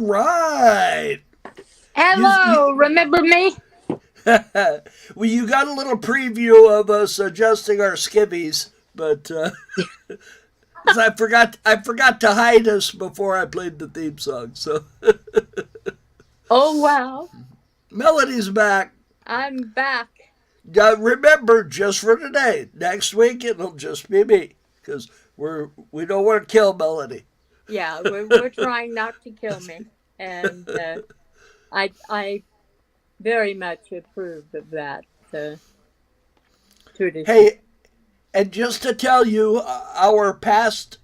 right. Hello, remember me? Well, you got a little preview of us adjusting our skivvies, but 'cause I forgot to hide us before I played the theme song. So Oh, wow. Melody's back. I'm back. Remember, just for today. Next week it'll just be me because we don't want to kill Melody. Yeah, we're trying not to kill me. And I very much approve of that tradition. Hey, and just to tell you, our past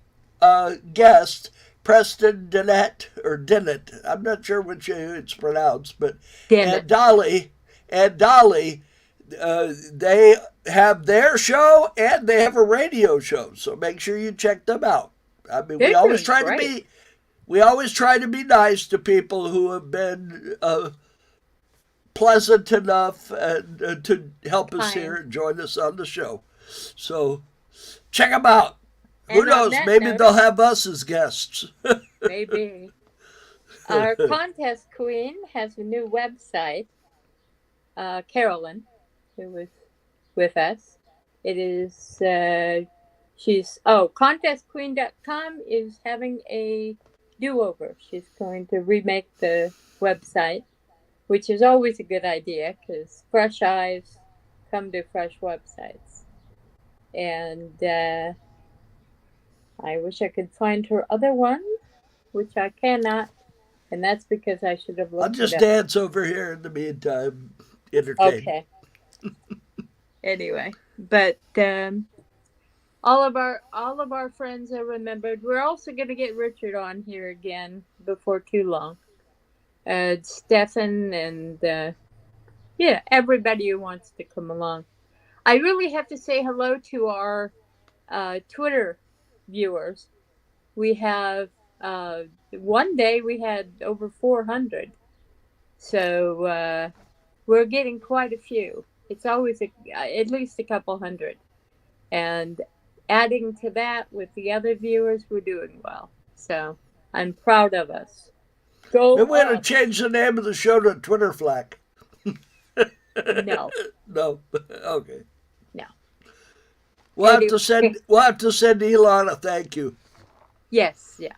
guest, Preston Dennett, or Dennett, I'm not sure which it's pronounced, but Damn and it. Dolly, and Dolly, they have their show and they have a radio show. So make sure you check them out. I mean, They're doing great. we always try to be nice to people who have been pleasant enough and to help us here Kind. and join us on the show. So check them out. Who And on knows? that Maybe note, they'll have us as guests. maybe our contest queen has a new website, Carolyn, who was with us. It is, contestqueen.com is having a do-over. She's going to remake the website, which is always a good idea because fresh eyes come to fresh websites. And I wish I could find her other one, which I cannot, and that's because I should have I'll looked it just up. dance over here in the meantime, entertain. Okay. Anyway, but all of our friends are remembered. We're also going to get Richard on here again before too long. Stefan and yeah, everybody who wants to come along. I really have to say hello to our Twitter viewers. We have one day we had over 400, so we're getting quite a few. It's always at least a couple hundred, and adding to that with the other viewers, we're doing well. So I'm proud of us. Go Maybe we ought to us! change the name of the show to Twitter Flak. No, No, okay. no. We'll have to Anyway, send we'll have to send Elon a thank you. yes, yeah.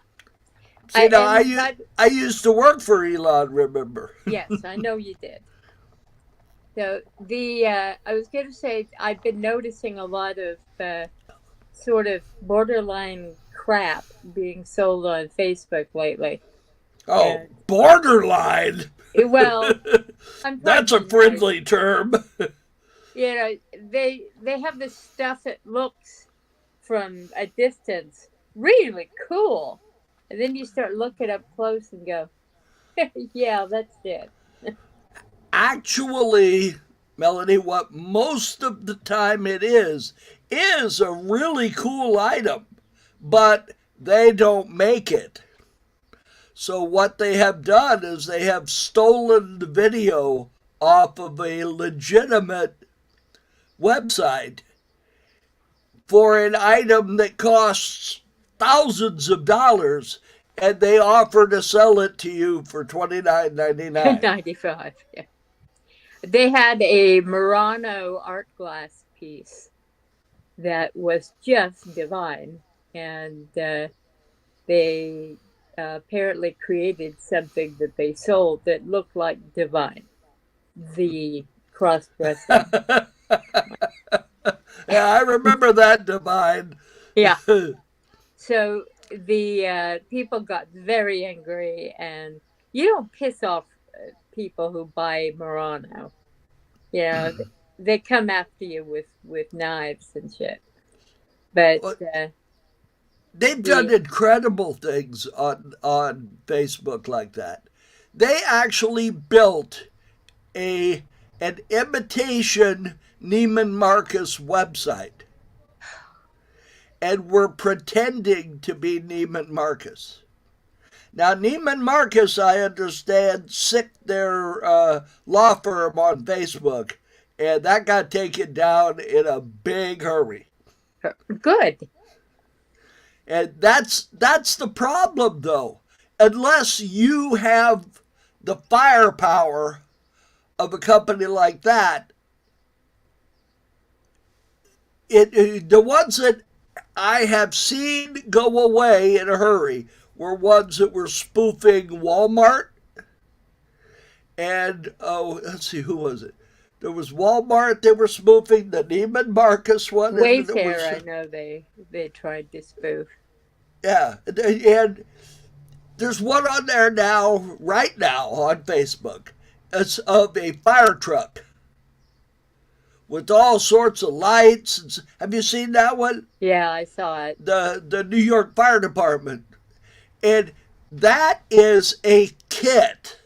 See, now But I used to work for Elon. Remember? yes, I know you did. So I was going to say I've been noticing a lot of sort of borderline crap being sold on Facebook lately, Oh, and borderline. well, I'm trying That's to a be nice. friendly term. They have this stuff that looks from a distance really cool, and then you start looking up close and go, yeah, that's it. Actually, Melanie, what most of the time it is a really cool item, but they don't make it. So what they have done is they have stolen the video off of a legitimate website for an item that costs thousands of dollars, and they offer to sell it to you for $29.99. 95. Yeah. They had a Murano art glass piece that was just divine, and they apparently created something that they sold that looked like divine. The cross dressing. Yeah, I remember that divine. Yeah. So the people got very angry, and you don't piss off people who buy Murano. You know, they come after you with knives and shit. But They've done the incredible things on Facebook like that. They actually built a an imitation Neiman Marcus website and were pretending to be Neiman Marcus. Now, Neiman Marcus, I understand, sicked their law firm on Facebook, and that got taken down in a big hurry. good. And that's the problem, though. unless you have the firepower of a company like that, the ones that I have seen go away in a hurry were ones that were spoofing Walmart and let's see, who was it? There was Walmart they were spoofing, the Neiman Marcus one, and there Wayfair, was I know they tried to spoof. yeah, and there's one on there now, right now on Facebook. It's of a fire truck with all sorts of lights. Have you seen that one? Yeah, I saw it. The New York Fire Department, and that is a kit,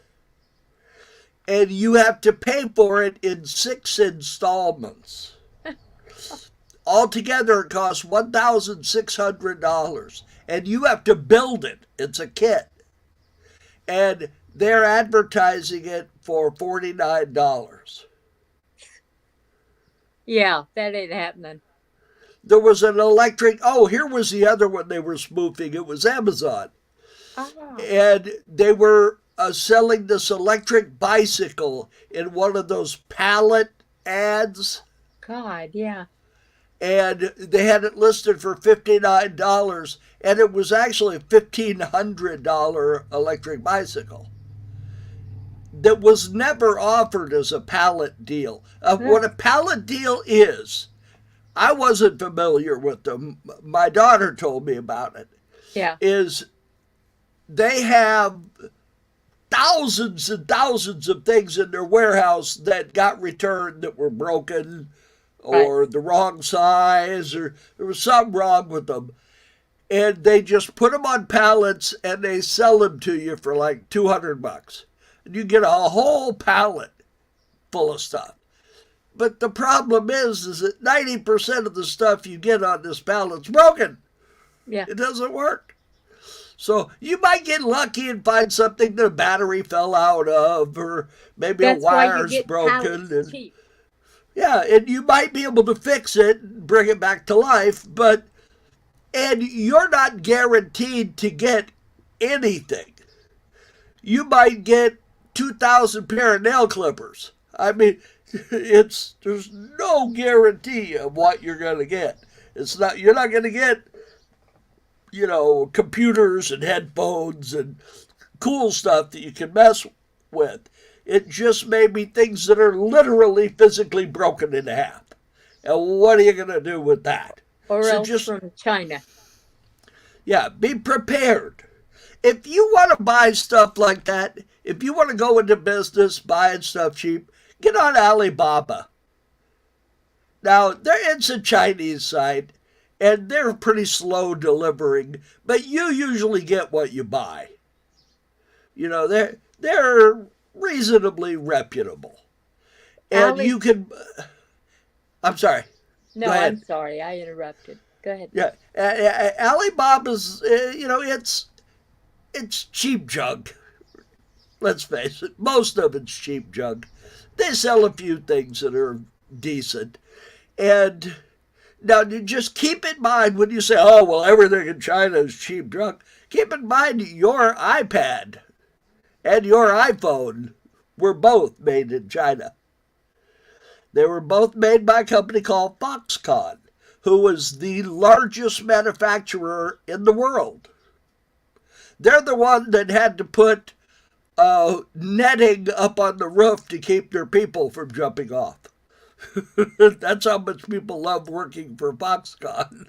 and you have to pay for it in 6 installments. Altogether, it costs $1,600, and you have to build it. It's a kit, and they're advertising it for $49. Yeah, that ain't happening. There was an electric. Oh, here was the other one they were spoofing. It was Amazon, Ah, and they were selling this electric bicycle in one of those pallet ads, God, yeah. and they had it listed for $59, and it was actually a $1,500 electric bicycle that was never offered as a pallet deal. Huh. What a pallet deal is, I wasn't familiar with them. My daughter told me about it. Yeah. Is they have thousands and thousands of things in their warehouse that got returned that were broken Right. or the wrong size or there was something wrong with them. And they just put them on pallets and they sell them to you for like $200. And you get a whole pallet full of stuff. But the problem is that 90% of the stuff you get on this pallet's broken. Yeah. It doesn't work. So you might get lucky and find something that a battery fell out of, or maybe a That's why you wire's get broken. pallets And, cheap. yeah, and you might be able to fix it and bring it back to life, but and you're not guaranteed to get anything. You might get 2,000 pair of nail clippers. I mean, there's no guarantee of what you're going to get. It's not you're not going to get computers and headphones and cool stuff that you can mess with. It just may be things that are literally physically broken in half. And what are you going to do with that? Or So else just, from China. yeah, be prepared. If you want to buy stuff like that, if you want to go into business buying stuff cheap, get on Alibaba. Now, it's a Chinese site, and they're pretty slow delivering, but you usually get what you buy. They're reasonably reputable, and Ali, you can. I'm sorry. no, Go I'm ahead. sorry. I interrupted. Go ahead. Yeah, Alibaba's. It's cheap junk. Let's face it, most of it's cheap junk. They sell a few things that are decent, and now, just keep in mind when you say, oh, well, everything in China is cheap junk, keep in mind your iPad and your iPhone were both made in China. They were both made by a company called Foxconn, who was the largest manufacturer in the world. They're the one that had to put netting up on the roof to keep their people from jumping off. That's how much people love working for Foxconn.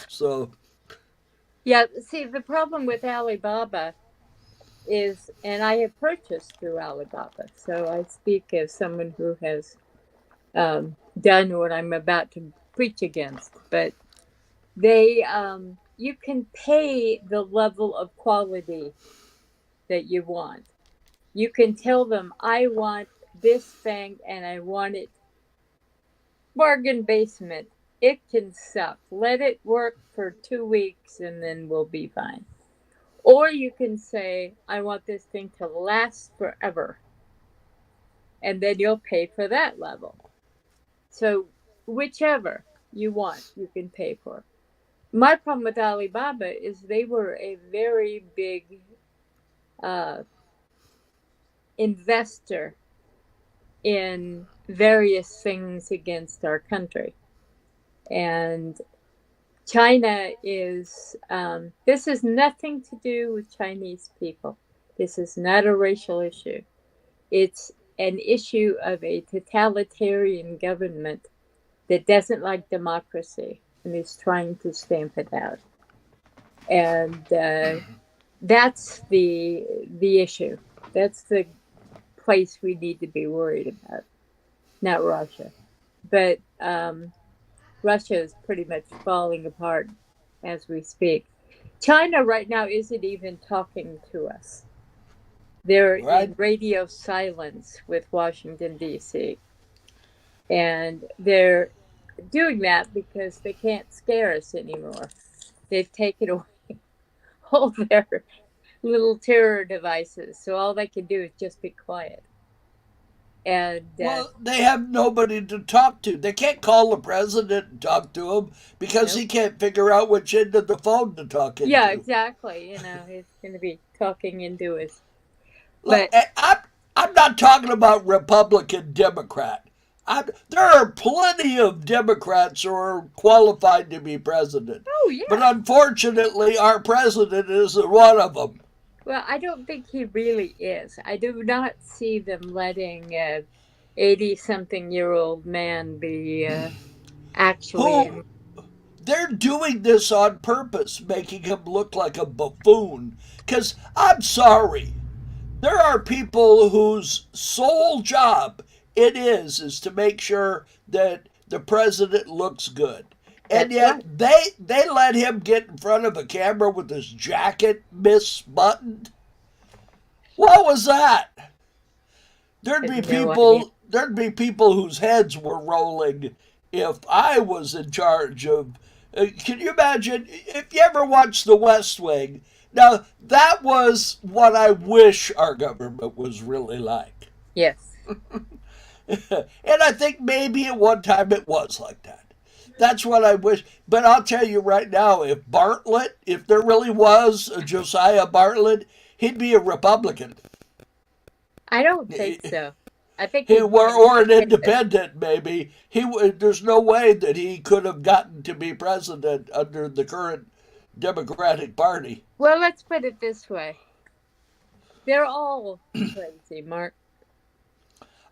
So, Yeah, see, the problem with Alibaba is, and I have purchased through Alibaba, so I speak as someone who has done what I'm about to preach against. But you can pay the level of quality that you want. You can tell them, I want this thing and I want it bargain basement. It can suck. Let it work for 2 weeks and then we'll be fine. Or you can say, I want this thing to last forever. And then you'll pay for that level. So, whichever you want, you can pay for. My problem with Alibaba is they were a very big uh, investor in various things against our country. And China is, this has nothing to do with Chinese people. This is not a racial issue. It's an issue of a totalitarian government that doesn't like democracy and is trying to stamp it out. And that's the issue. That's the place we need to be worried about, not Russia. But Russia is pretty much falling apart as we speak. China right now isn't even talking to us. They're Right? in radio silence with Washington, D.C. And they're doing that because they can't scare us anymore. They've taken away all their little terror devices. So all they can do is just be quiet. And Well, they have nobody to talk to. They can't call the president and talk to him because nope. he can't figure out which end of the phone to talk Yeah, into. exactly. You know, he's going to be talking into us. Look, But I'm not talking about Republican, Democrat. There are plenty of Democrats who are qualified to be president. oh, But yeah. unfortunately, our president isn't one of them. Well, I don't think he really is. I do not see them letting a 80-something-year-old man be actually Who in. they're doing this on purpose, making him look like a buffoon. Because I'm sorry, there are people whose sole job it is to make sure that the president looks good. And That's yet right. they let him get in front of a camera with his jacket misbuttoned. What was that? I There'd have be no idea. people whose heads were rolling if I was in charge of. Can you imagine if you ever watched The West Wing? Now that was what I wish our government was really like, Yes. and I think maybe at one time it was like that. That's what I wish. But I'll tell you right now, if there really was a Josiah Bartlett, he'd be a Republican. I don't think so. I think He he'd be were an or an independent. independent maybe. There's no way that he could have gotten to be president under the current Democratic Party. Well, let's put it this way. They're all crazy, Mark.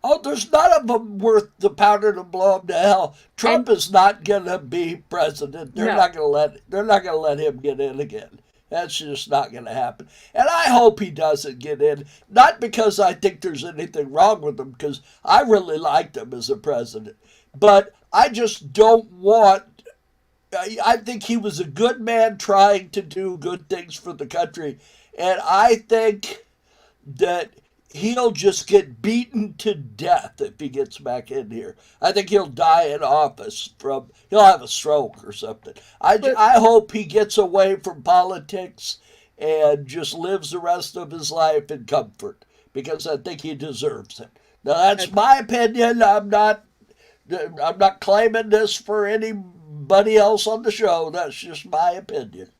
Oh, there's none of them worth the powder to blow him to hell. And Trump is not gonna be president. no, They're not gonna let him get in again. That's just not going to happen. And I hope he doesn't get in. Not because I think there's anything wrong with him, because I really liked him as a president. But I just don't want. I think he was a good man trying to do good things for the country. And I think that he'll just get beaten to death if he gets back in here. I think he'll die in office he'll have a stroke or something. but I hope he gets away from politics and just lives the rest of his life in comfort because I think he deserves it. Now uh, that's my opinion. I'm not claiming this for anybody else on the show. That's just my opinion.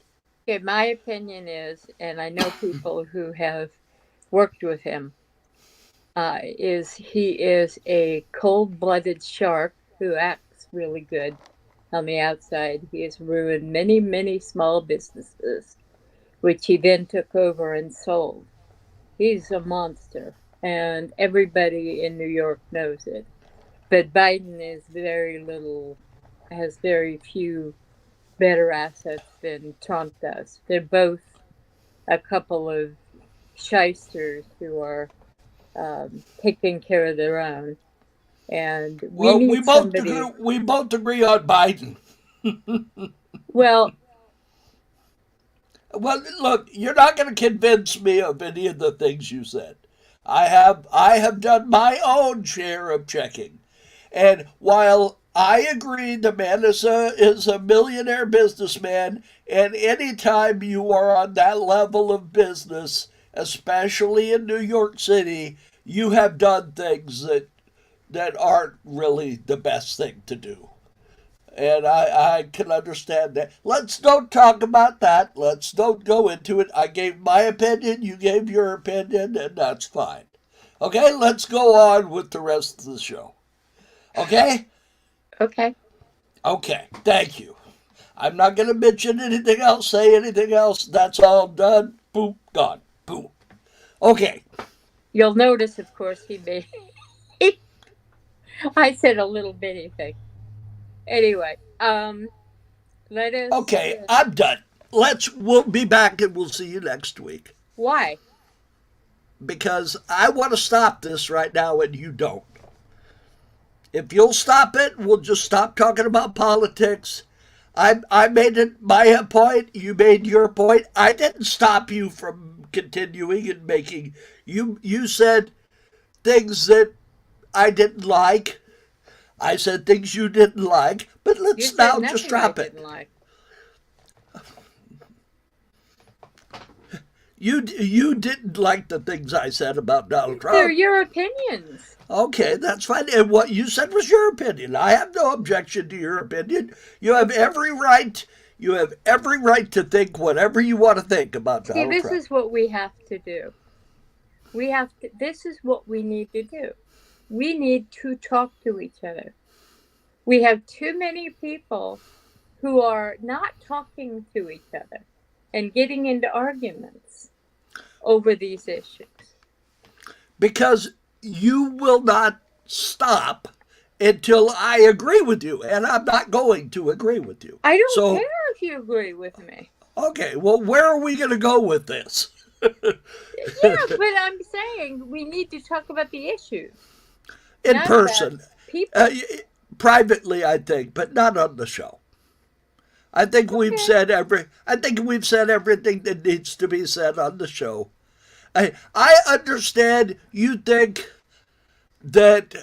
okay, my opinion is, and I know people who have worked with him, is he is a cold-blooded shark who acts really good on the outside. He has ruined many, many small businesses, which he then took over and sold. He's a monster, and everybody in New York knows it. But Biden has very few better assets than Trump does. They're both a couple of shysters who are taking care of their own. And we Well, need somebody. we both agree on Biden. Well, Well, look, you're not going to convince me of any of the things you said. I have done my own share of checking, and while I agree the man is a millionaire businessman, and anytime you are on that level of business, especially in New York City, you have done things that aren't really the best thing to do. And I can understand that. Let's don't talk about that. Let's don't go into it. I gave my opinion, you gave your opinion, and that's fine. Okay, let's go on with the rest of the show. Okay? Okay. Okay, thank you. I'm not going to mention anything else, say anything else. That's all done. Boom, gone. Boom. Okay. You'll notice, of course, he made. I said a little bitty thing. Anyway, let us. Okay, I'm done. We'll be back and we'll see you next week. Why? Because I want to stop this right now and you don't. If you'll stop it, we'll just stop talking about politics. I made it my point. You made your point. I didn't stop you from continuing and making. You said things that I didn't like. I said things you didn't like. But let's now just drop it. Like. You didn't like the things I said about Donald Trump. They're your opinions. Okay, that's fine. And what you said was your opinion. I have no objection to your opinion. You have every right. You have every right to think whatever you want to think about Donald Trump. See, this is what we have to do. This is what we need to do. We need to talk to each other. We have too many people who are not talking to each other and getting into arguments over these issues. Because you will not stop until I agree with you, and I'm not going to agree with you. I don't care if you agree with me. Okay, well, where are we going to go with this? Yeah, but I'm saying we need to talk about the issues. In person. People. Privately, I think, but not on the show. I think we've said everything that needs to be said on the show. I understand you think that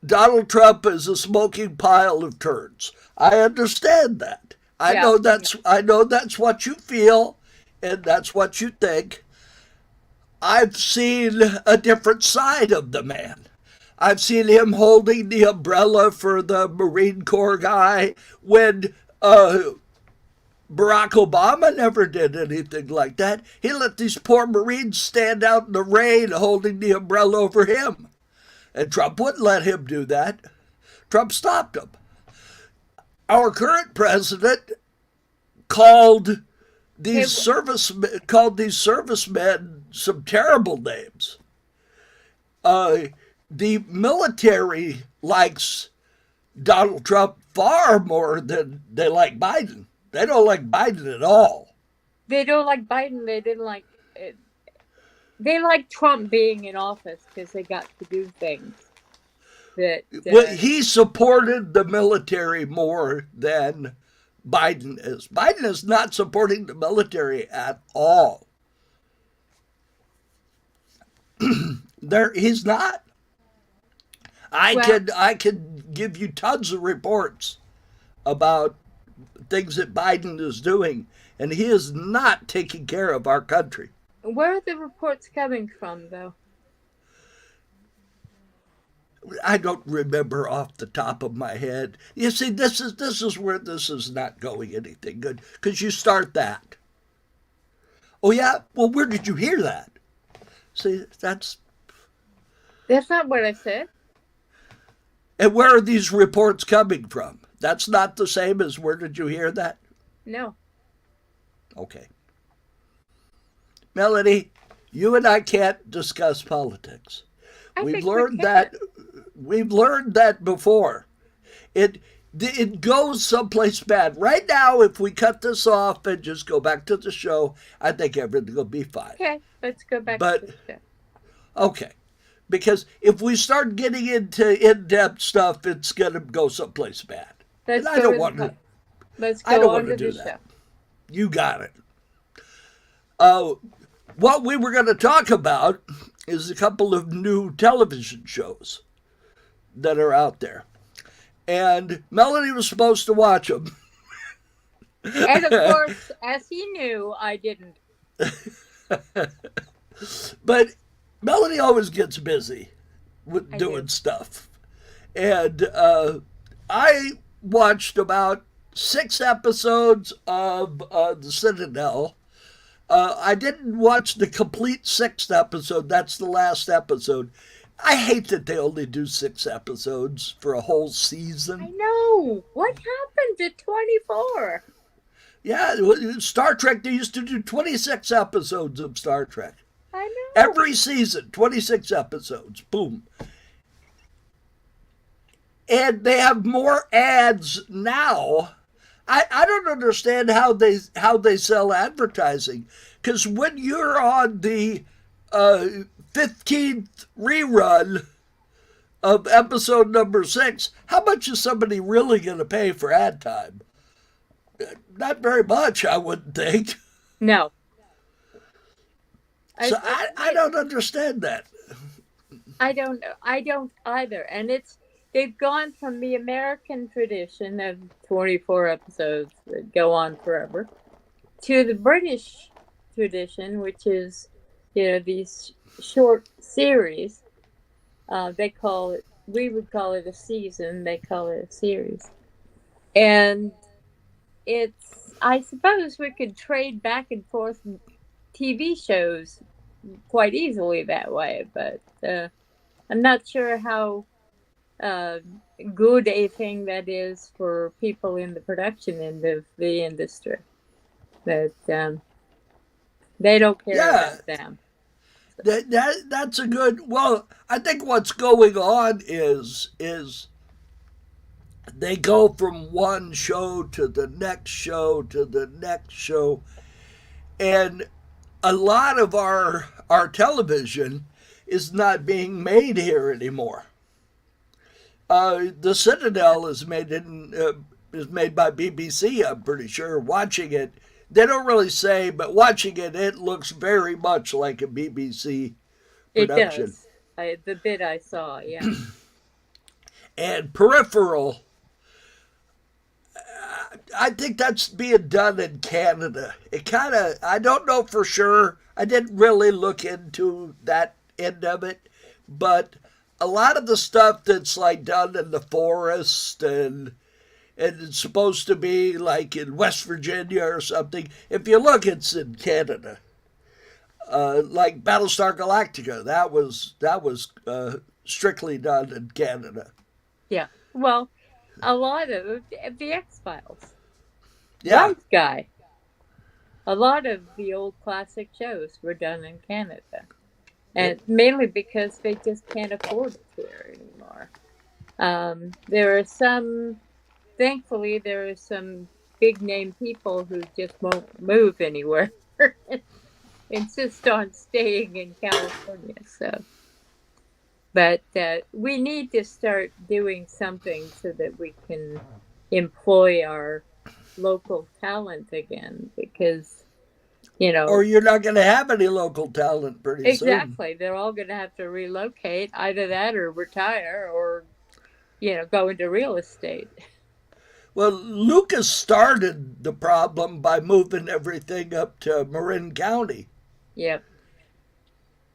Donald Trump is a smoking pile of turds. I understand that. I know that's what you feel, and that's what you think. I've seen a different side of the man. I've seen him holding the umbrella for the Marine Corps guy when Barack Obama never did anything like that. He let these poor Marines stand out in the rain holding the umbrella over him. And Trump wouldn't let him do that. Trump stopped him. Our current president called these servicemen some terrible names. The military likes Donald Trump far more than they like Biden. They don't like Biden at all. They don't like Biden. They didn't like it. They like Trump being in office because they got to do things that. Well, he supported the military more than Biden is. Biden is not supporting the military at all. He's not. I could give you tons of reports about things that Biden is doing, and he is not taking care of our country. Where are the reports coming from, though? I don't remember off the top of my head. You see, this is where this is not going anything good, because you start that. Oh yeah? Well, where did you hear that? See, that's not what I said. And where are these reports coming from? That's not the same as where did you hear that? No. Okay. Melanie, you and I can't discuss politics. We've learned that before. It goes someplace bad. Right now, if we cut this off and just go back to the show, I think everything will be fine. Okay, let's go back to the show. Okay. Because if we start getting into in-depth stuff, it's going to go someplace bad. Let's go on to the show. You got it. What we were going to talk about is a couple of new television shows that are out there. And Melanie was supposed to watch them. And of course, as he knew, I didn't. But Melanie always gets busy with doing stuff. And I watched about 6 episodes of The Citadel. I didn't watch the complete 6th episode. That's the last episode. I hate that they only do 6 episodes for a whole season. I know. What happened to 24? Yeah, Star Trek, they used to do 26 episodes of Star Trek. I know. Every season, 26 episodes. Boom. And they have more ads now. I don't understand how they sell advertising. Because when you're on the 15th rerun of episode number 6, how much is somebody really going to pay for ad time? Not very much, I wouldn't think. No. So I don't understand that. I don't know. I don't either. And they've gone from the American tradition of 24 episodes that go on forever to the British tradition, which is, these short series. We would call it a season. They call it a series. And I suppose we could trade back and forth TV shows quite easily that way, but I'm not sure how good a thing that is for people in the production end of the industry. But they don't care about them. That's a good. Well, I think what's going on is they go from one show to the next show to the next show, and a lot of our television is not being made here anymore. The Citadel is made by BBC. I'm pretty sure. Watching it, they don't really say, but watching it, it looks very much like a BBC production. It does. The bit I saw, yeah. And Peripheral, I think that's being done in Canada. I don't know for sure. I didn't really look into that end of it, but a lot of the stuff that's like done in the forest and it's supposed to be like in West Virginia or something. If you look, it's in Canada. Like Battlestar Galactica, that was strictly done in Canada. Yeah. Well, a lot of the X-Files. Yeah. Nice Guy. A lot of the old classic shows were done in Canada. And mainly because they just can't afford it here anymore. Thankfully, there are some big name people who just won't move anywhere. Insist on staying in California. But we need to start doing something so that we can employ our local talent again, because or you're not going to have any local talent pretty soon. Exactly. They're all going to have to relocate, either that or retire or go into real estate. Well, Lucas started the problem by moving everything up to Marin County. Yep.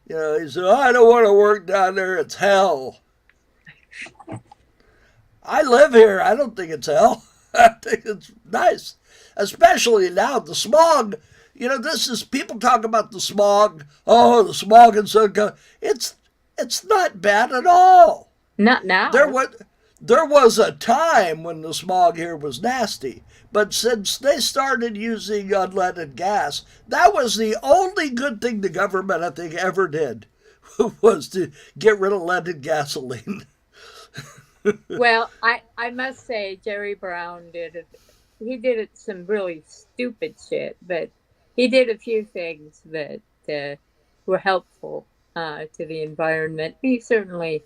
He said, I don't want to work down there. It's hell. I live here. I don't think it's hell. I think it's nice. Especially now, the smog. This is, people talk about the smog. Oh, the smog in Southern California. It's not bad at all. Not now. There was a time when the smog here was nasty. But since they started using unleaded gas, that was the only good thing the government, I think, ever did, was to get rid of leaded gasoline. Well, I must say, Jerry Brown did it. He did some really stupid shit, but he did a few things that were helpful to the environment. He certainly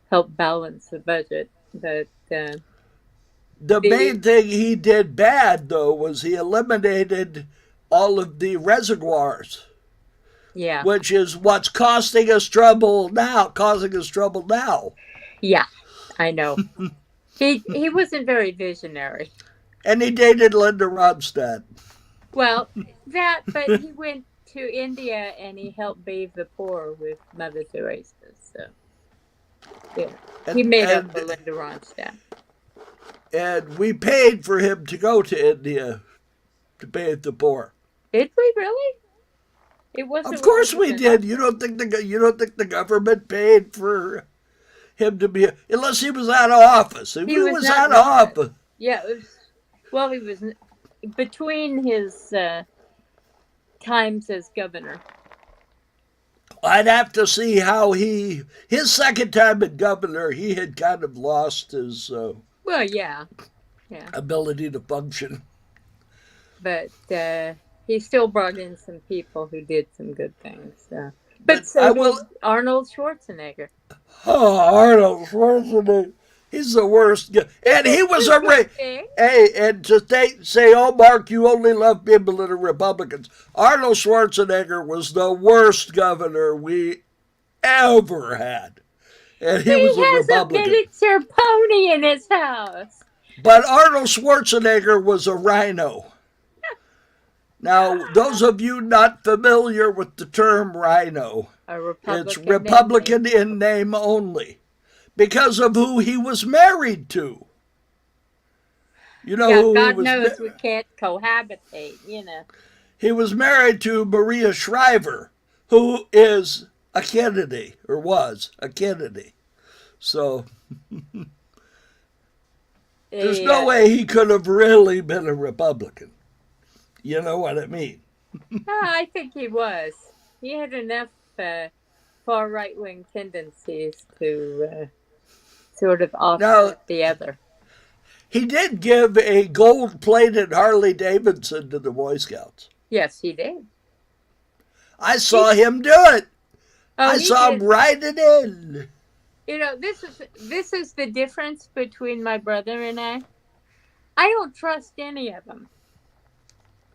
helped balance the budget, but the main thing he did bad, though, was he eliminated all of the reservoirs. Yeah. Which is what's causing us trouble now. Yeah, I know. He wasn't very visionary. And he dated Linda Ronstadt. Well, but he went to India and he helped bathe the poor with Mother Teresa. So, yeah, he made up for Linda Ronstadt. and we paid for him to go to India to bathe the poor. Did we really? It Of wasn't course one of we the did. You don't think the government paid for him to be, unless he was out of office. If He he was was not out of running. office, Yeah, it was. Well, he was between his times as governor. I'd have to see how his second time as governor, he had kind of lost his Well, yeah, ability to function. but he still brought in some people who did some good things. But But I so will. did Arnold Schwarzenegger. Oh, Arnold Schwarzenegger. He's the worst. And he was a Thing. hey, and to say, oh, Mark, you only love people that are Republicans. Arnold Schwarzenegger was the worst governor we ever had, and he He was a has a Republican. miniature pony in his house. But Arnold Schwarzenegger was a rhino. Now, those of you not familiar with the term rhino, A Republican. it's Republican in name only, because of who he was married to. You know Yeah, who God he was? knows we can't cohabitate, He was married to Maria Shriver, who is a Kennedy, or was a Kennedy. So there's no way he could have really been a Republican. You know what I mean? I think he was. He had enough far right wing tendencies to sort of offset the other. He did give a gold plated Harley Davidson to the Boy Scouts. Yes, he did. I saw him do it. Oh, I saw him ride it in. This is the difference between my brother and I. I don't trust any of them.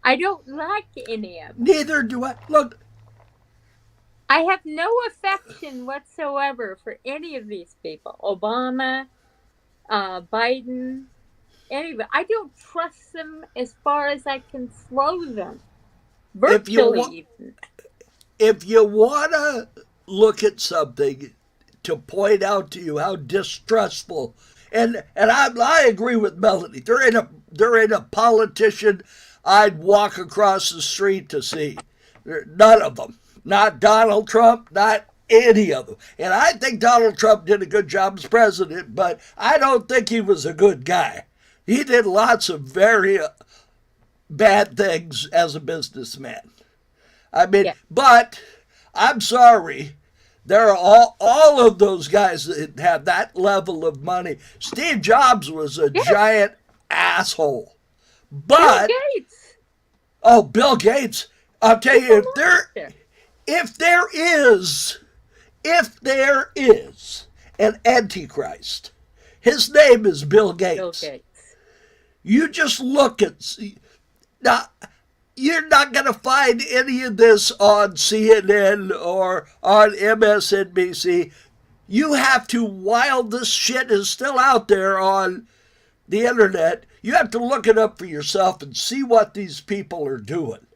I don't like any of them. Neither do I. Look, I have no affection whatsoever for any of these people. Obama, Biden, anybody. I don't trust them as far as I can throw them. Virtually. If you want to look at something to point out to you how distrustful, and I agree with Melanie. There ain't a politician I'd walk across the street to see. None of them. Not Donald Trump, not any of them. And I think Donald Trump did a good job as president, but I don't think he was a good guy. He did lots of very bad things as a businessman. I mean, yeah. But I'm sorry. There are all of those guys that have that level of money. Steve Jobs was a giant asshole. But Bill Gates. Oh, Bill Gates. I'll tell you, if there is an Antichrist, his name is Bill Gates. Bill Gates. You just look at now. You're not going to find any of this on CNN or on MSNBC. You have to, while this shit is still out there on the internet, you have to look it up for yourself and see what these people are doing.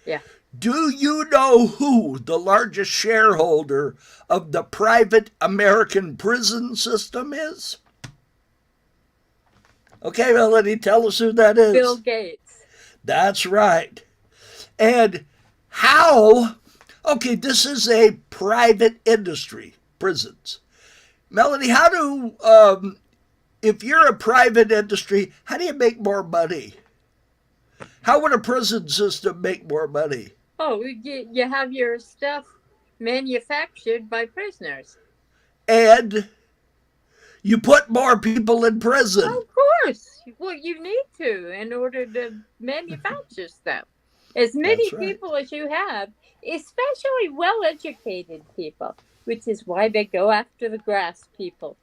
Yeah. Do you know who the largest shareholder of the private American prison system is? Okay, Melanie, tell us who that is. Bill Gates. That's right. And how, okay, this is a private industry, prisons. Melanie, how do, if you're a private industry, how do you make more money? How would a prison system make more money? Oh, you have your stuff manufactured by prisoners. And you put more people in prison. Of course. Well, you need to in order to manufacture stuff. As many people as you have, especially well-educated people, which is why they go after the grass people.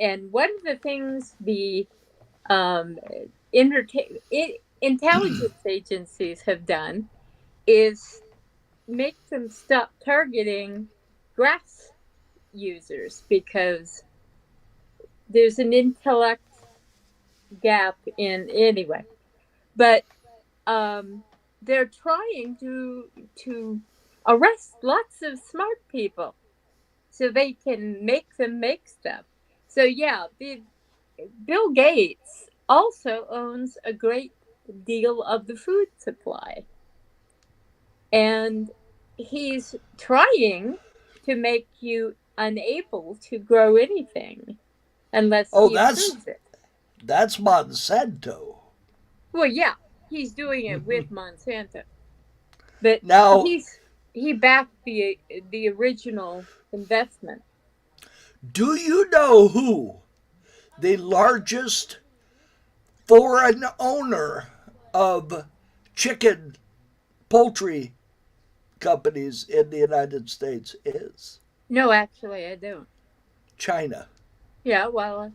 And one of the things the intelligence agencies have done is make them stop targeting grass users because there's an intellect gap in anyway. But they're trying to arrest lots of smart people so they can make them make stuff. So yeah, Bill Gates also owns a great deal of the food supply. And he's trying to make you unable to grow anything unless Oh, he approves it. that's Monsanto. Well, yeah, he's doing it with Monsanto, but Now, he backed the original investment. do you know who the largest foreign owner of chicken poultry companies in the United States is? No, actually, I don't. China. Yeah, well,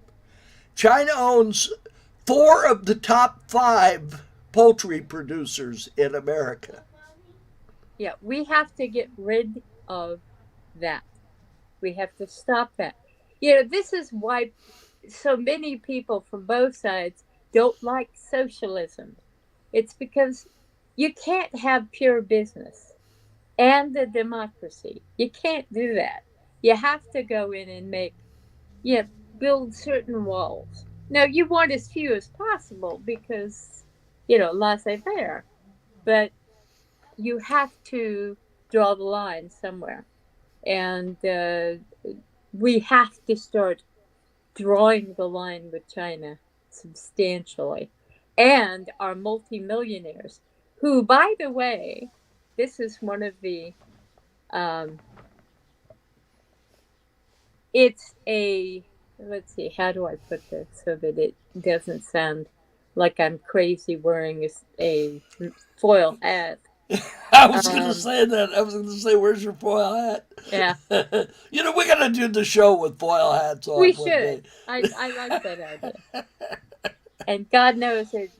China owns four of the top five poultry producers in America. yeah, we have to get rid of that. We have to stop that. This is why so many people from both sides don't like socialism. It's because you can't have pure business and a democracy. You can't do that. You have to go in and build certain walls. Now, you want as few as possible because, laissez faire, but you have to draw the line somewhere. And we have to start drawing the line with China substantially. And our multimillionaires, who, by the way, this is one of the, um, it's a, let's see, how do I put this so that it doesn't sound like I'm crazy wearing a foil hat? I was going to Um, say that. I was going to say, where's your foil hat? yeah, We're going to do the show with foil hats on we one day. should. I like that idea. And God knows it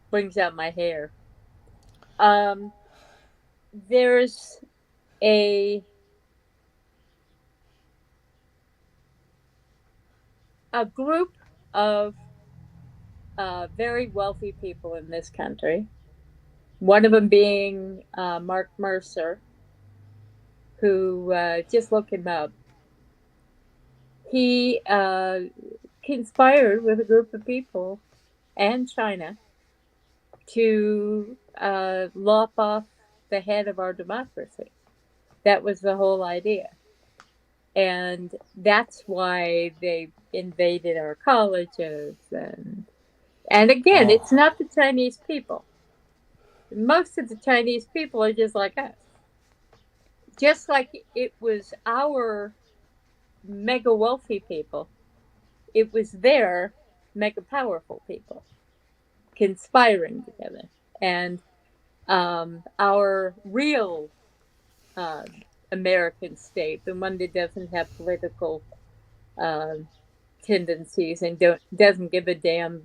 brings out my hair. Um, there's a a group of very wealthy people in this country. One of them being Mark Mercer, who just look him up. He conspired with a group of people and China to lop off the head of our democracy. That was the whole idea. And that's why they invaded our colleges. And again, Oh, it's not the Chinese people. Most of the Chinese people are just like us. Just like it was our mega wealthy people, it was their mega powerful people conspiring together. And our real uh, American state, the one that doesn't have political um, tendencies and doesn't give a damn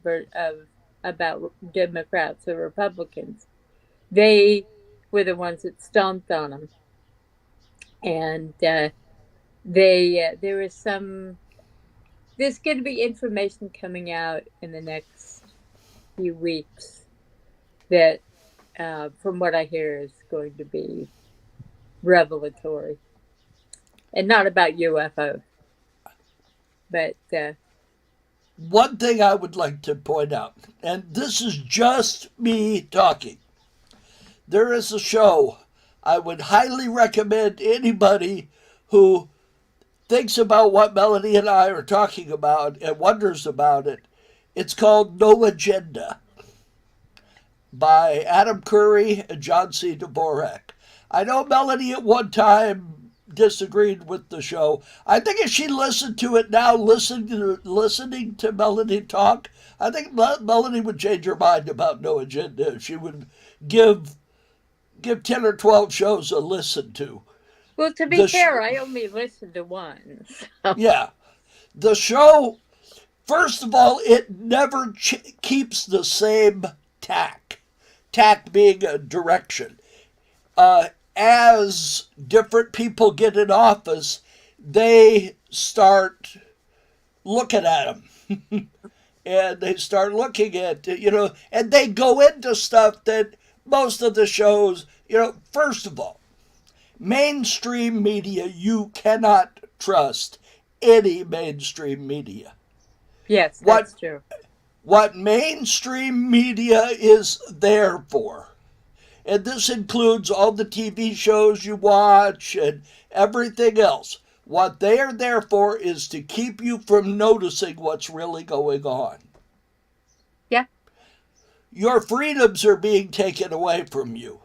about Democrats or Republicans, they were the ones that stomped on them. And there is there's going to be information coming out in the next few weeks that, from what I hear, is going to be revelatory, and not about UFOs, but one thing I would like to point out, and this is just me talking. There is a show I would highly recommend anybody who thinks about what Melanie and I are talking about and wonders about it. It's called No Agenda by Adam Curry and John C. Dvorak. I know Melanie at one time disagreed with the show. I think if she listened to it now, listening to Melanie talk, I think Melanie would change her mind about No Agenda. She would give 10 or 12 shows a listen to. well, to be The sh- fair, I only listened to one. So. yeah, the show, first of all, it never keeps the same tack. Tack being a direction. As different people get in office, they start looking at them. And they start looking at, and they go into stuff that most of the shows, first of all, mainstream media, you cannot trust any mainstream media. Yes, What that's true. what mainstream media is there for. And this includes all the TV shows you watch and everything else. What they are there for is to keep you from noticing what's really going on. Yeah, Your freedoms are being taken away from you,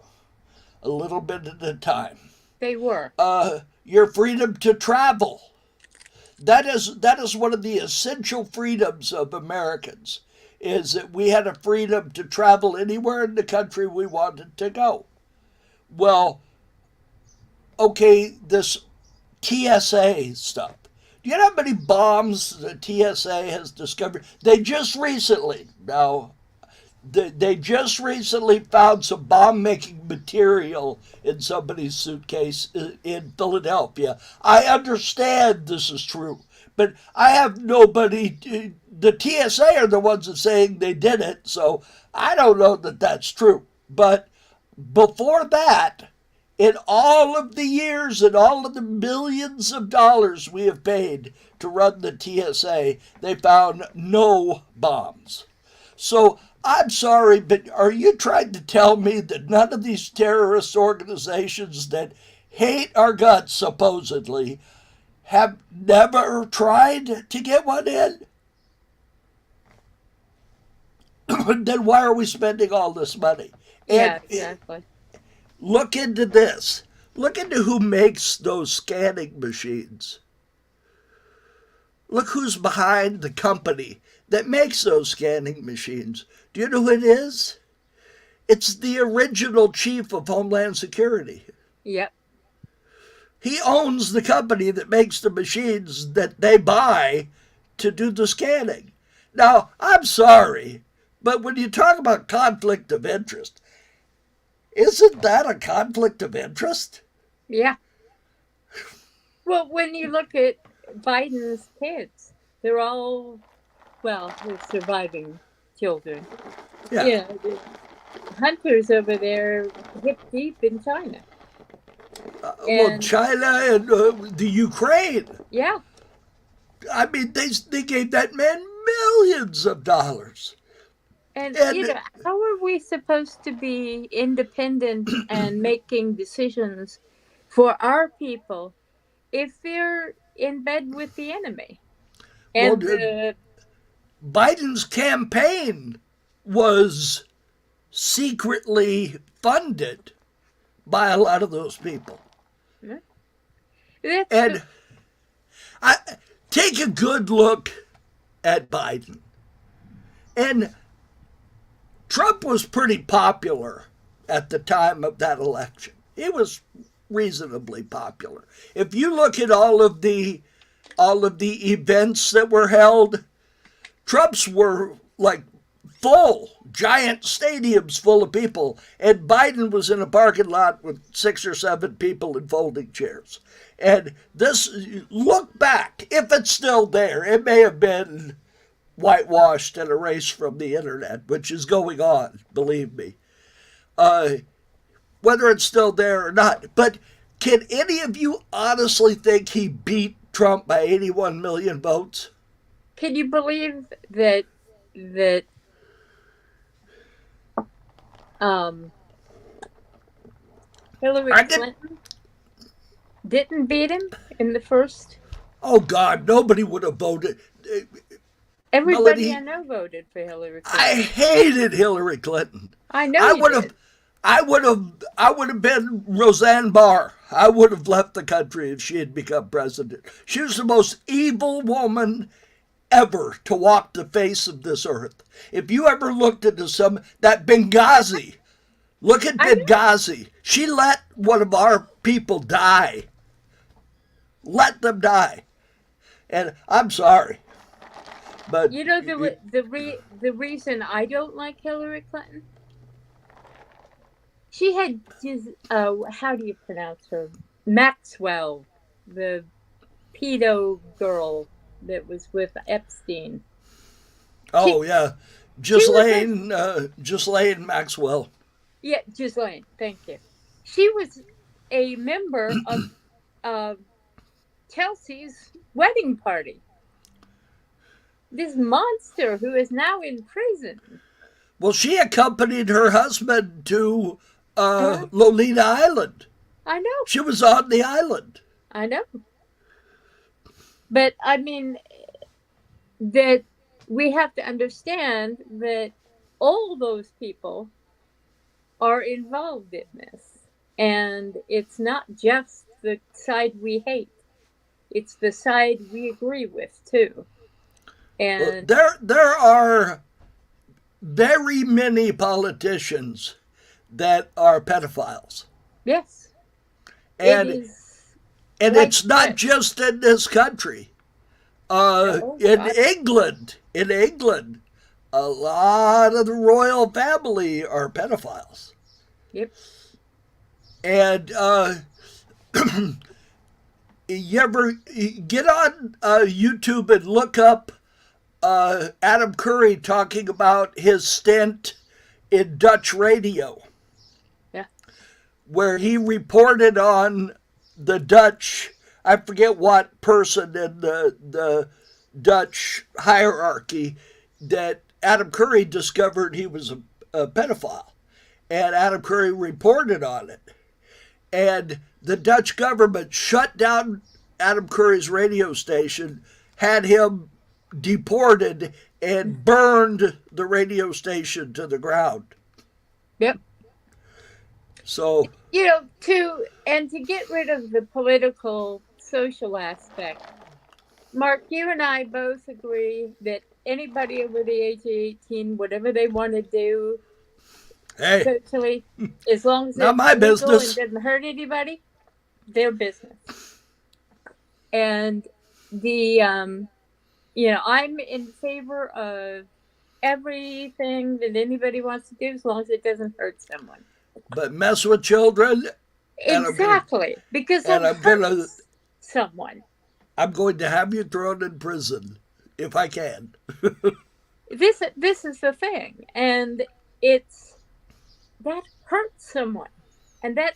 a little bit at a time. they were. Your freedom to travel. That is one of the essential freedoms of Americans, is that we had a freedom to travel anywhere in the country we wanted to go. Well, okay, this TSA stuff. Do you know how many bombs the TSA has discovered? They just recently, now, they just recently found some bomb making material in somebody's suitcase in Philadelphia. I understand this is true, but I have nobody. The TSA are the ones that saying they did it, so I don't know that that's true. But before that, in all of the years and all of the millions of dollars we have paid to run the TSA, they found no bombs. So I'm sorry, but are you trying to tell me that none of these terrorist organizations that hate our guts, supposedly, have never tried to get one in? Then why are we spending all this money? Yeah, And exactly. look into this. Look into who makes those scanning machines. Look who's behind the company that makes those scanning machines. Do you know who it is? It's the original chief of Homeland Security. Yep. He owns the company that makes the machines that they buy to do the scanning. Now, I'm sorry, but when you talk about conflict of interest, isn't that a conflict of interest? Yeah. Well, when you look at Biden's kids, they're all, well, they're surviving children. Yeah. Yeah. Hunter's over there hip deep in China. Well, China and the Ukraine. Yeah. I mean, they gave that man millions of dollars. And, And how are we supposed to be independent and making decisions for our people if they're in bed with the enemy? And well, Biden's campaign was secretly funded by a lot of those people. that's And I take a good look at Biden. And Trump was pretty popular at the time of that election. He was reasonably popular. If you look at all of the events that were held, Trump's were like full, giant stadiums full of people, and Biden was in a parking lot with 6 or 7 people in folding chairs. And this, look back, if it's still there, it may have been whitewashed and erased from the internet, which is going on, believe me. Whether it's still there or not. But can any of you honestly think he beat Trump by 81 million votes? Can you believe that Hillary Clinton didn't beat him in the first? Oh God, nobody would have voted. Everybody Melody, I know voted for Hillary Clinton. I hated Hillary Clinton. I know I you would did. have I would have been Roseanne Barr. I would have left the country if she had become president. She was the most evil woman ever to walk the face of this earth. If you ever looked into that Benghazi, look at Benghazi. She let one of our people die. Let them die. And I'm sorry, but You know the reason I don't like Hillary Clinton? She had this, how do you pronounce her? Maxwell, the pedo girl that was with Epstein. Oh yeah, Ghislaine Maxwell. Yeah, Ghislaine, thank you. She was a member of Chelsea's wedding party. this monster who is now in prison. Well, she accompanied her husband to Uh, Lolita Island. I know, She was on the island. I know. But I mean, that we have to understand that all those people are involved in this. And it's not just the side we hate, it's the side we agree with, too. And There are very many politicians that are pedophiles. yes, it And is and like it's not this. just in this country. No, In England, a lot of the royal family are pedophiles. yep. And you ever get on YouTube and look up Adam Curry talking about his stint in Dutch radio, Yeah. where he reported on the Dutch, I forget what person in the Dutch hierarchy, that Adam Curry discovered he was a pedophile. And Adam Curry reported on it. And the Dutch government shut down Adam Curry's radio station, had him deported, and burned the radio station to the ground. Yep. So, To get rid of the political social aspect, Mark, you and I both agree that anybody over the age of 18, whatever they want to do hey, socially, as long as not it's my legal business. and doesn't hurt anybody, their business. And I'm in favor of everything that anybody wants to do as long as it doesn't hurt someone. But mess with children, Exactly, because and it I'm gonna hurts someone. I'm going to have you thrown in prison if I can. This is the thing, and it's that hurts someone, and that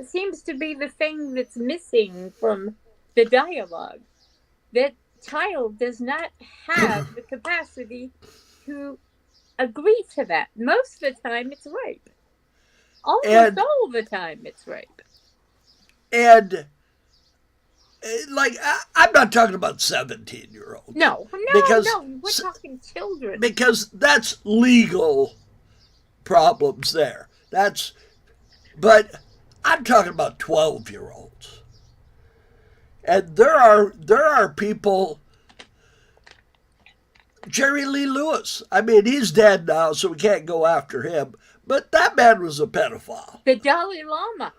seems to be the thing that's missing from the dialogue. That child does not have the capacity to agree to that. Most of the time, it's rape. Almost And all the time, it's rape. and like I'm not talking about 17-year-olds. No, because we're talking children. because that's legal problems there. But I'm talking about 12-year-olds. And there are people. Jerry Lee Lewis. I mean, he's dead now, so we can't go after him. But that man was a pedophile. The Dalai Lama.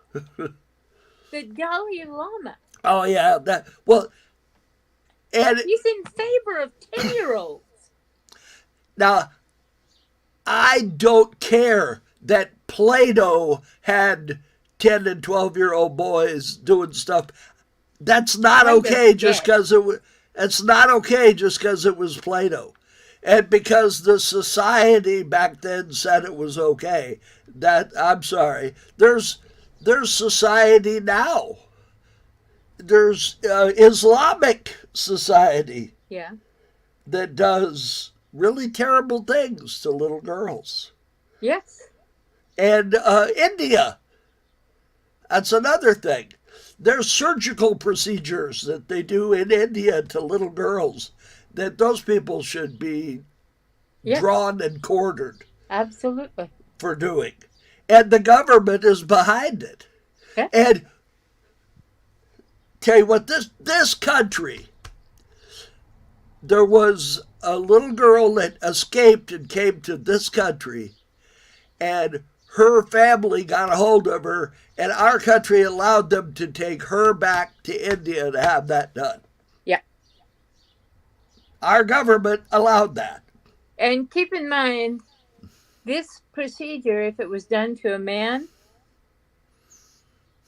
The Dalai Lama. Oh yeah, and He's in favor of 10-year-olds. now I don't care that Plato had 10 and 12-year-old boys doing stuff. That's not okay just because it's not okay just because it was Plato. And because the society back then said it was okay. I'm sorry. There's society now. There's Islamic society Yeah. that does really terrible things to little girls. Yes. And India, that's another thing. There's surgical procedures that they do in India to little girls that those people should be drawn and quartered. Absolutely. For doing. And the government is behind it. Yeah. And tell you what, this country, there was a little girl that escaped and came to this country, and her family got a hold of her, and our country allowed them to take her back to India to have that done. Yeah. Our government allowed that. And keep in mind, this procedure, if it was done to a man,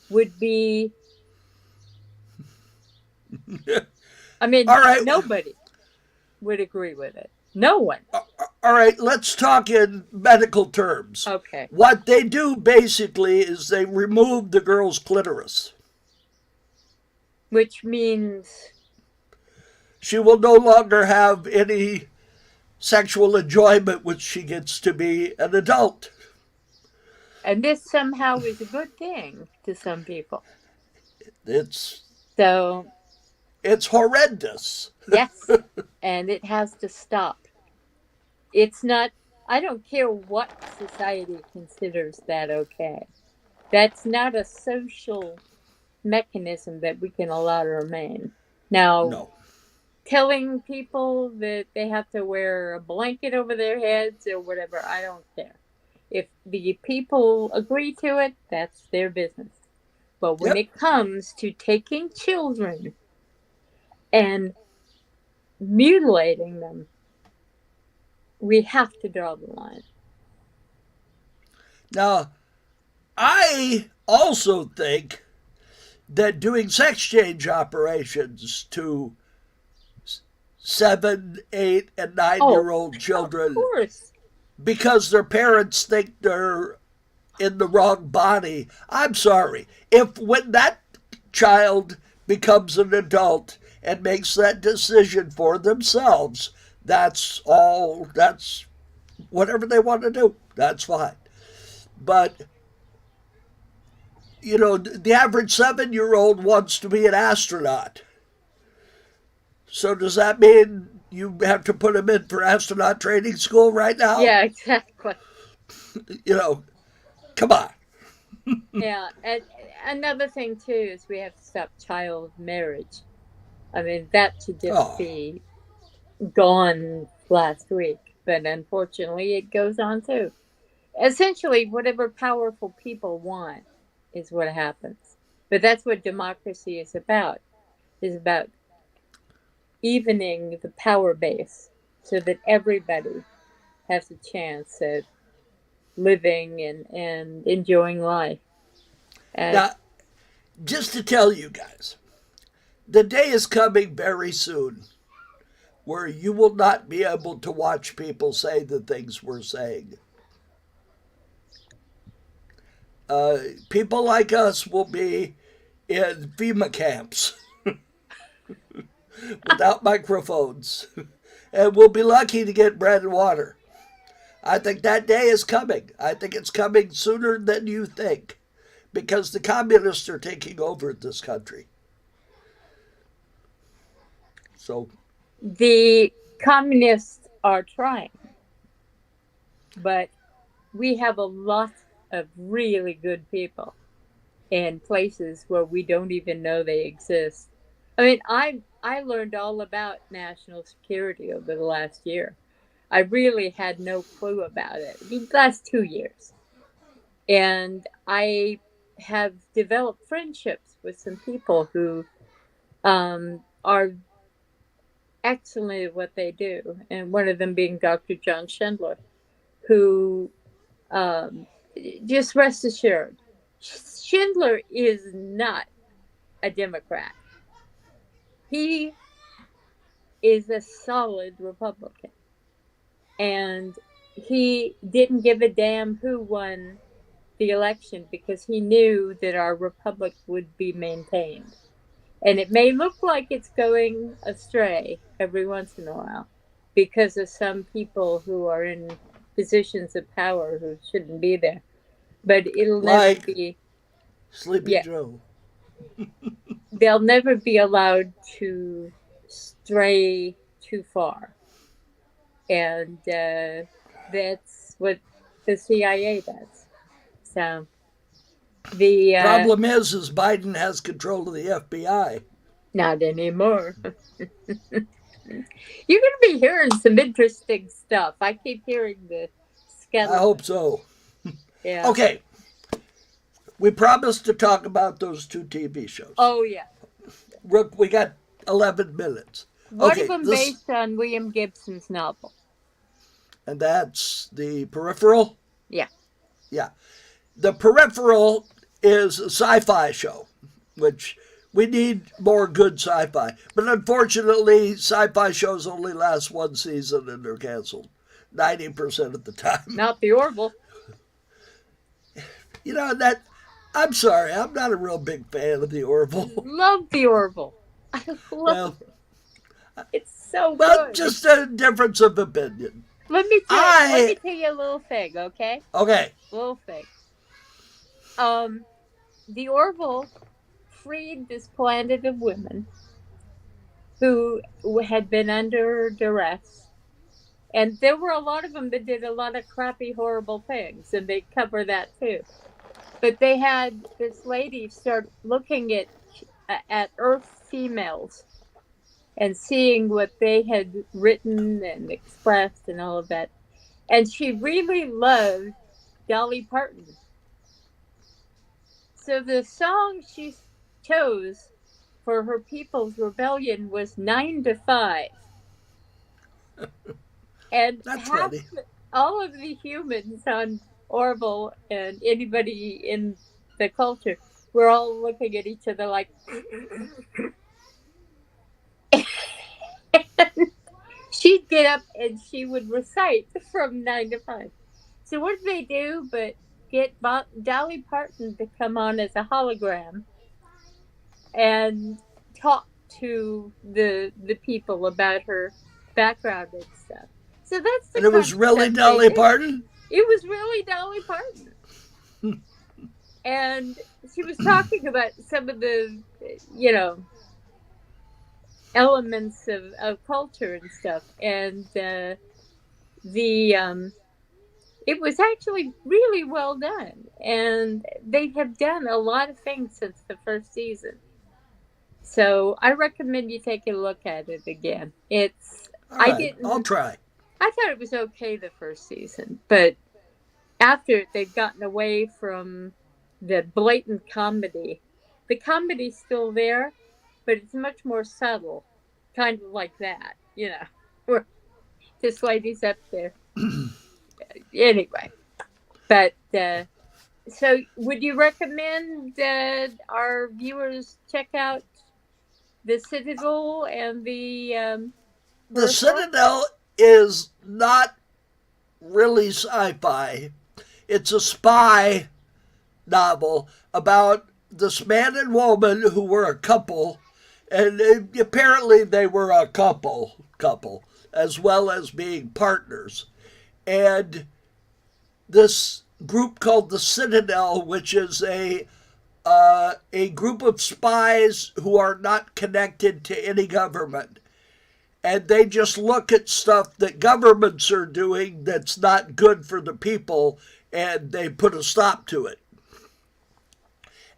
would be... I mean, All right. Nobody would agree with it. No one. All right, let's talk in medical terms. Okay. What they do basically is they remove the girl's clitoris. Which means... she will no longer have any sexual enjoyment when she gets to be an adult. And this somehow is a good thing to some people. It's So, it's horrendous. yes, and it has to stop. It's not, I don't care what society considers that okay. That's not a social mechanism that we can allow to remain. Now, No. telling people that they have to wear a blanket over their heads or whatever, I don't care. If the people agree to it, that's their business. But when Yep. it comes to taking children and mutilating them, we have to draw the line. Now, I also think that doing sex change operations to 7, 8, and 9 year old Of children course. because their parents think they're in the wrong body. I'm sorry. If when that child becomes an adult and makes that decision for themselves, that's all, that's whatever they want to do. That's fine. But, you know, the average 7 year old wants to be an astronaut. So does that mean you have to put him in for astronaut training school right now? Yeah, exactly. You know, come on. Yeah, and another thing too is we have to stop child marriage. I mean, that should just Oh, be gone last week, but unfortunately, it goes on too. Essentially, whatever powerful people want is what happens. But that's what democracy is about evening the power base so that everybody has a chance at living and enjoying life. And now, just to tell you guys, the day is coming very soon where you will not be able to watch people say the things we're saying. People like us will be in FEMA camps without microphones, and we'll be lucky to get bread and water. I think that day is coming. I think it's coming sooner than you think because the communists are taking over this country. So, the communists are trying, but we have a lot of really good people in places where we don't even know they exist. I mean, I learned all about national security over the last year. I really had no clue about it the last 2 years, and I have developed friendships with some people who are excellent at what they do, and one of them being Dr. John Schindler, who um, just rest assured, Schindler is not a Democrat. He is a solid Republican. And he didn't give a damn who won the election because he knew that our republic would be maintained. And it may look like it's going astray every once in a while because of some people who are in positions of power who shouldn't be there. But it'll never like be, Sleepy yeah, Joe. they'll never be allowed to stray too far. And that's what the CIA does. So the Problem is Biden has control of the FBI. not anymore. You're going to be hearing some interesting stuff. I keep hearing the I skeleton. hope so. Yeah. Okay, we promised to talk about those two TV shows. Oh yeah. Rook, we got 11 minutes. One of Okay, them this, based on William Gibson's novel. and that's The Peripheral. Yeah. Yeah. The Peripheral is a sci fi show, which we need more good sci fi. But unfortunately, sci fi shows only last one season and they're canceled 90% of the time. Not the Orville. You know, that. I'm sorry, I'm not a real big fan of the Orville. Love the Orville. I love Well, it. It's so Well, good. just a difference of opinion. Let me I tell you a little thing, okay? okay. Little thing. Um, the Orville freed this planet of women who had been under duress. And there were a lot of them that did a lot of crappy, horrible things, and they cover that too. But they had this lady start looking at Earth females and seeing what they had written and expressed and all of that. And she really loved Dolly Parton. So the song she chose for her people's rebellion was 9 to 5. And That's funny. all of the humans on Orville and anybody in the culture were all looking at each other like, she'd get up and she would recite from 9 to 5. So what did they do but get Dolly Parton to come on as a hologram and talk to the people about her background and stuff. So that's the And it kind was of really stuff they Dolly did. Parton? It was really Dolly Parton. And she was talking about some of the, you know, elements of culture and stuff. And the it was actually really well done. And they have done a lot of things since the first season. So I recommend you take a look at it again. All I right, I'll didn't, try. I thought it was okay the first season, but after it, they've gotten away from the blatant comedy. The comedy's still there, but it's much more subtle, kind of like that, where this lady's up there. Anyway, but so would you recommend our viewers check out the Citadel and the The Peripheral? Citadel is not really sci-fi. It's a spy novel about this man and woman who were a couple, and apparently they were a couple, as well as being partners. And this group called the Citadel, which is a group of spies who are not connected to any government. And they just look at stuff that governments are doing that's not good for the people, and they put a stop to it.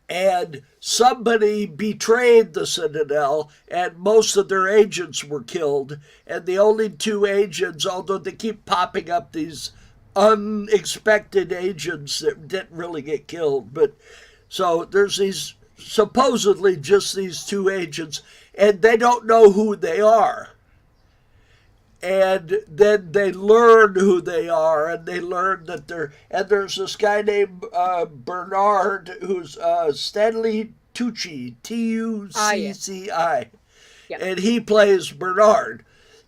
And somebody betrayed the Citadel, and most of their agents were killed. And the only two agents, although they keep popping up these unexpected agents that didn't really get killed, but so there's these supposedly just these two agents, and they don't know who they are. And then they learn who they are, and they learn that they're. And there's this guy named Bernard, who's Stanley Tucci, Yes. Tucci, Yep. and he plays Bernard,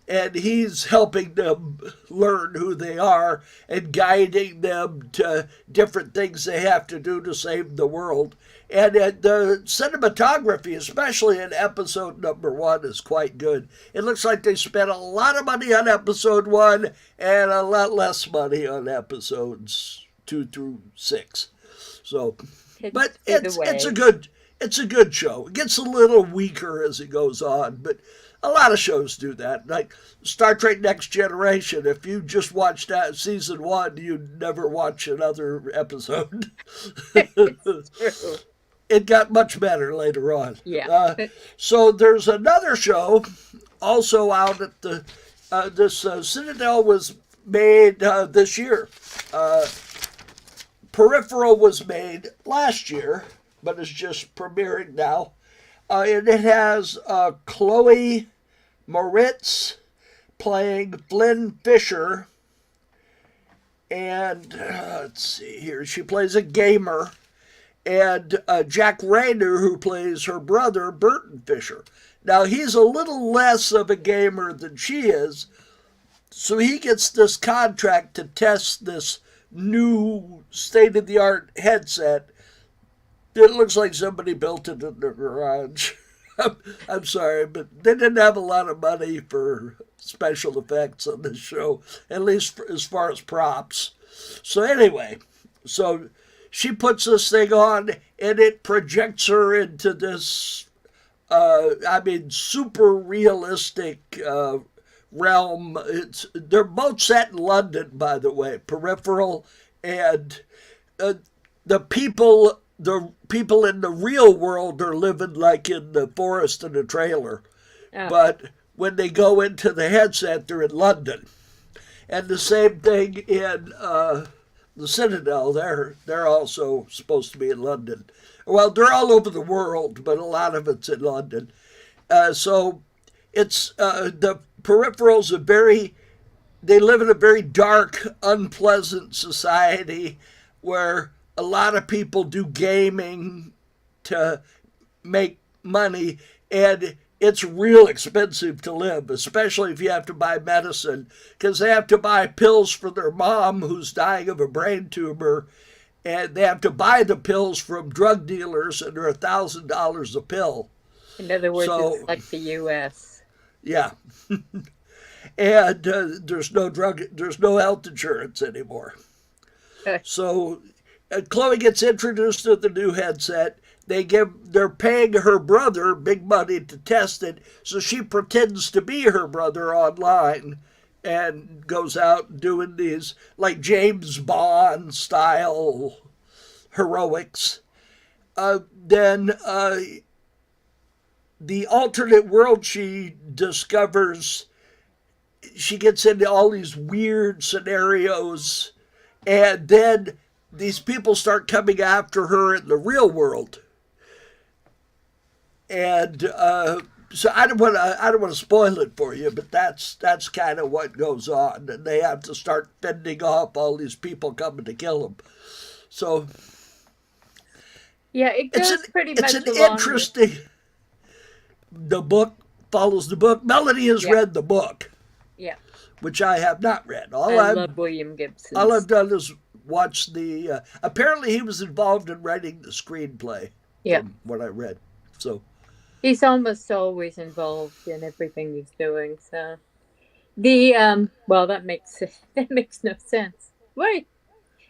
and he's helping them learn who they are and guiding them to different things they have to do to save the world. And the cinematography, especially in episode number 1, is quite good. It looks like they spent a lot of money on episode 1 and a lot less money on episodes 2 through 6. So, but it's a good show. It gets a little weaker as it goes on, but a lot of shows do that. Like Star Trek Next Generation, if you just watched that season 1, you'd never watch another episode. It's true. It got much better later on. Yeah. So there's another show also out at the this Citadel was made this year. Peripheral was made last year, but it's just premiering now. And it has Chloe Moritz playing Flynn Fisher. And let's see here, she plays a gamer. And Jack Rayner, who plays her brother, Burton Fisher. Now, he's a little less of a gamer than she is, so he gets this contract to test this new state-of-the-art headset. It looks like somebody built it in their garage. I'm sorry, but they didn't have a lot of money for special effects on this show, at least as far as props. So anyway, so she puts this thing on, and it projects her into this, super realistic realm. They're both set in London, by the way, Peripheral, and uh, the people in the real world are living like in the forest in a trailer, Oh, but when they go into the headset, they're in London. And the same thing in the Citadel. They're also supposed to be in London. Well, they're all over the world, but a lot of it's in London. So it's the peripherals are very. They live in a very dark, unpleasant society where a lot of people do gaming to make money, and it's real expensive to live, especially if you have to buy medicine, because they have to buy pills for their mom who's dying of a brain tumor, and they have to buy the pills from drug dealers, and they're $1,000 a pill. in other words, So it's like the U.S. yeah, and there's no health insurance anymore. So Chloe gets introduced to the new headset. They're paying her brother big money to test it, so she pretends to be her brother online and goes out doing these like James Bond style heroics. Then the alternate world she discovers, she gets into all these weird scenarios, and then these people start coming after her in the real world. And so I don't want to spoil it for you, but that's kind of what goes on, and they have to start fending off all these people coming to kill them. So Yeah, it it's goes pretty it's much an along. interesting. The book follows the book. Melody has Yeah, read the book, yeah. which I have not read. I love William All Gibson's. I've done is watch the. Apparently, he was involved in writing the screenplay, Yeah, from what I read. So he's almost always involved in everything he's doing. So the well, that makes that makes no sense. Wait,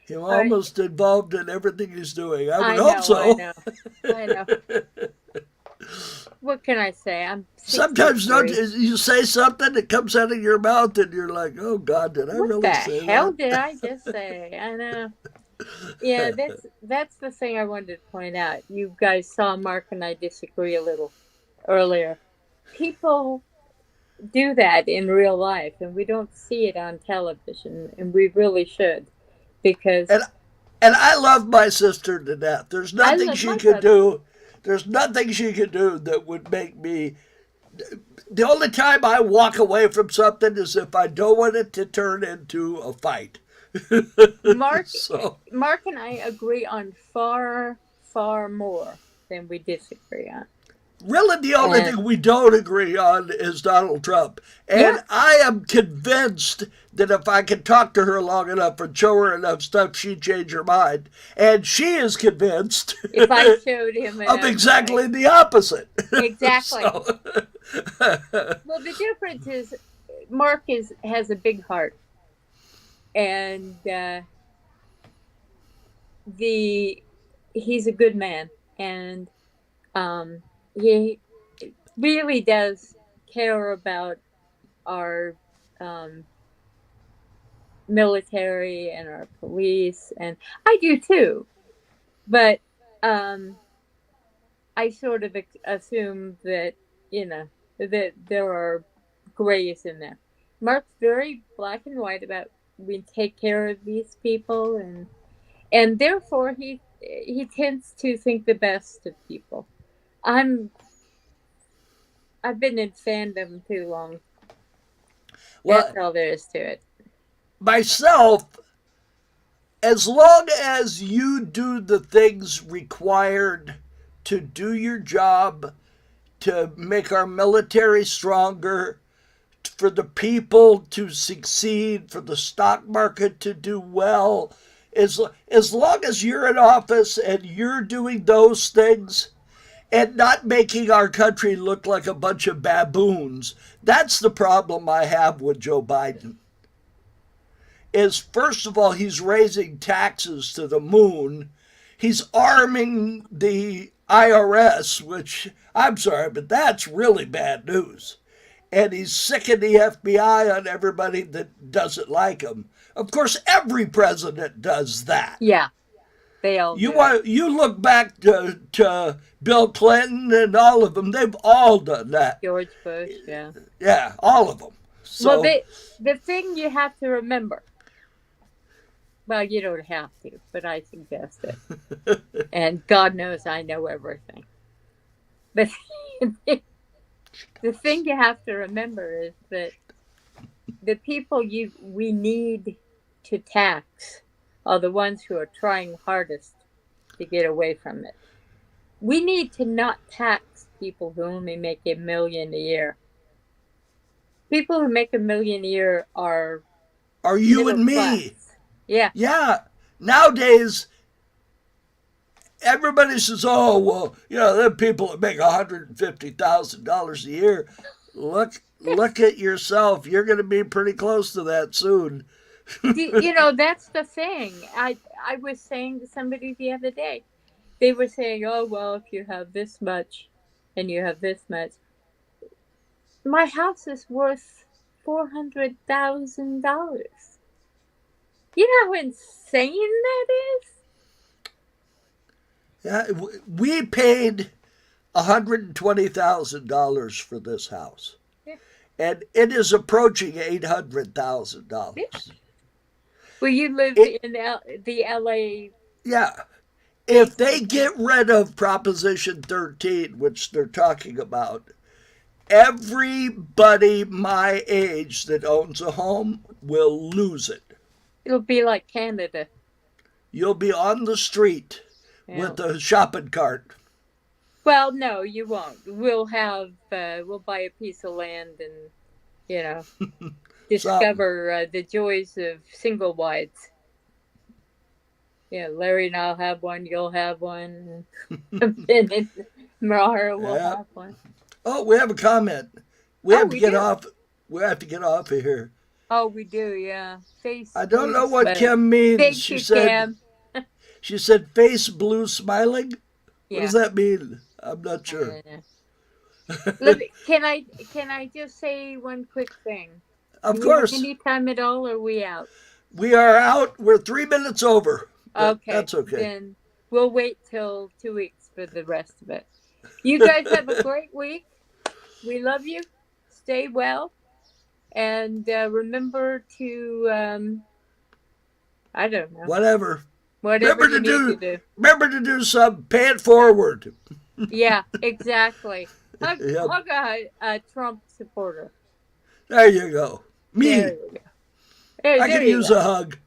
he's all right. almost involved in everything he's doing. I would I hope know, I so. know, I know. What can I say? I'm Sometimes don't 63. you say something that comes out of your mouth, and you're like, "Oh God, did I What really the say hell that?" did I just say? I know. Yeah, that's the thing I wanted to point out. You guys saw Mark and I disagree a little earlier. People do that in real life, and we don't see it on television, and we really should, because and and I love my sister to death. There's I nothing love she my could brother. do. There's nothing she could do that would make me. The only time I walk away from something is if I don't want it to turn into a fight. Mark, So Mark and I agree on far, far more than we disagree on. really, the only And thing we don't agree on is Donald Trump. yeah, And I am convinced that if I could talk to her long enough and show her enough stuff, she'd change her mind. And she is convinced if I showed him of enough, right? exactly the opposite. Exactly. So, Well, the difference is Mark has a big heart, and the he's a good man, and he really does care about our um, military and our police, and I do too. But um, I sort of assume that that there are grays in there. Mark's very black and white about we take care of these people, and therefore he tends to think the best of people. I'm I've been in fandom too long. That's well, all there is to it. myself, as long as you do the things required to do your job, to make our military stronger, for the people to succeed, for the stock market to do well, as long as you're in office and you're doing those things, and not making our country look like a bunch of baboons. That's the problem I have with Joe Biden. Is first of all, he's raising taxes to the moon. He's arming the IRS, which I'm sorry, but that's really bad news. And he's sicking the FBI on everybody that doesn't like him. Of course, every president does that. Yeah, they all You do. you look back to Bill Clinton and all of them; they've all done that. George Bush, yeah. Yeah, all of them. Well, So the thing you have to remember, well, you don't have to, but I suggest it. And God knows I know everything. But the thing you have to remember is that the people we need to tax are the ones who are trying hardest to get away from it. We need to not tax people who only make $1 million a year. People who make $1 million a year are you middle and me? class. Yeah. Yeah. Nowadays, everybody says, "Oh, well, there are people that make $150,000 a year." Look at yourself. You're going to be pretty close to that soon. That's the thing. I was saying to somebody the other day, they were saying, "Oh, well, if you have this much and you have this much." My house is worth $400,000. You know how insane that is? Yeah, we paid $120,000 for this house, Yeah. and it is approaching $800,000. Yeah. Well, you live in the LA. Yeah. If they get rid of Proposition 13, which they're talking about, everybody my age that owns a home will lose it. It'll be like Canada. You'll be on the street with a shopping cart. Well, no, you won't. We'll buy a piece of land and, discover the joys of single wides. Yeah, Larry and I'll have one, you'll have one, and Mara will have one. Oh, we have a comment. We have to get do. off. We have to get off of here. Oh, we do, yeah. I don't know what Kim means. Thank she you, said. Kim. She said face blue smiling. Yeah. What does that mean? I'm not sure. Can I just say one quick thing? Of course. Any time at all, or are we out? We are out. We're 3 minutes over. Okay. That's okay. Then we'll wait till 2 weeks for the rest of it. You guys have a great week. We love you. Stay well. And remember to, I don't know. Whatever Whatever you need to do. Remember to do some pay it forward. Yeah, exactly. Hug a Trump supporter. There you go. Me. There you go. I can use a hug.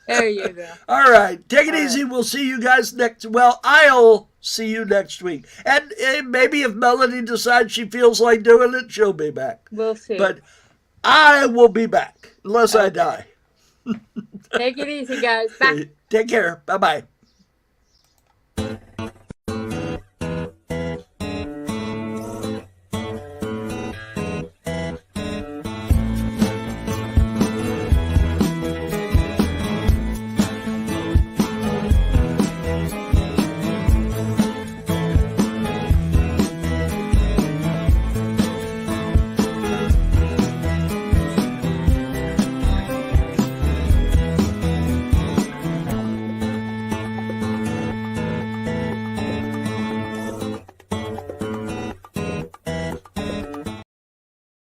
There you go. All right. Take it easy. We'll see you guys I'll see you next week. And maybe if Melanie decides she feels like doing it, she'll be back. We'll see. But I will be back unless I die. Take it easy, guys. Bye. Take care. Bye-bye.